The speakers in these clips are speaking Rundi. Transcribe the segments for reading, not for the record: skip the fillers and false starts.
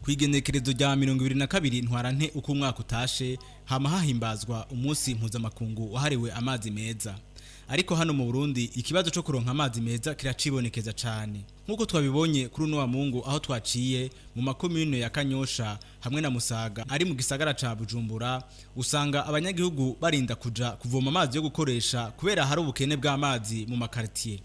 Kwigenekerezo rya 2022 ntwarante uko umwaka utashe hama hahimbazwa umunsi mpuzamakungu wahariwe amazi meza. Ariko hano mu Burundi ikibazo cyo kuronka amazi meza kiracibonekeza cyane. Nkuko twabibonye kuri uno wa Mungu aho twaciye mu makomine ya Kanyosha hamwe na Musaga ari mu gisagara ca Bujumbura, usanga abanyagihugu barinda kuja kuvoma amazi yo gukoresha kubera hari ubukene bw'amazi mu makartier.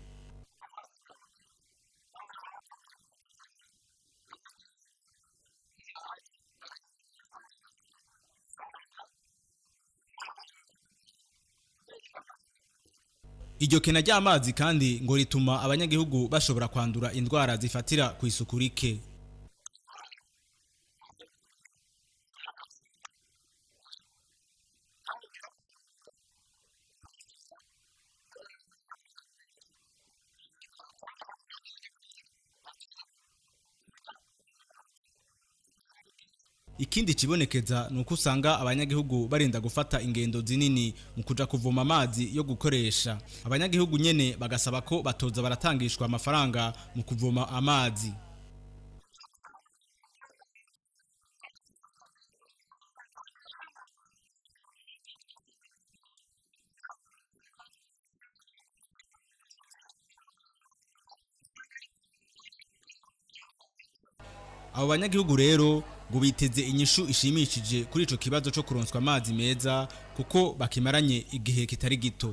Iryo kena ry'amazi kandi ngo rituma abanyagihugu bashobora kwandura indwara zifatira ku isuku rike. Ikindi kibonekeza nuko usanga abanyagihugu barinda gufata ingendo zinini mu kuja kuvoma amazi yo gukoresha. Abanyagihugu nyene bagasaba ko batoza baratangishwa amafaranga mu kuvoma amazi. Abo banyagihugu rero ngo biteze inyishu ishimishije kuri ico kibazo cyo kuronswa amazi meza kuko bakimaranye igihe kitari gito.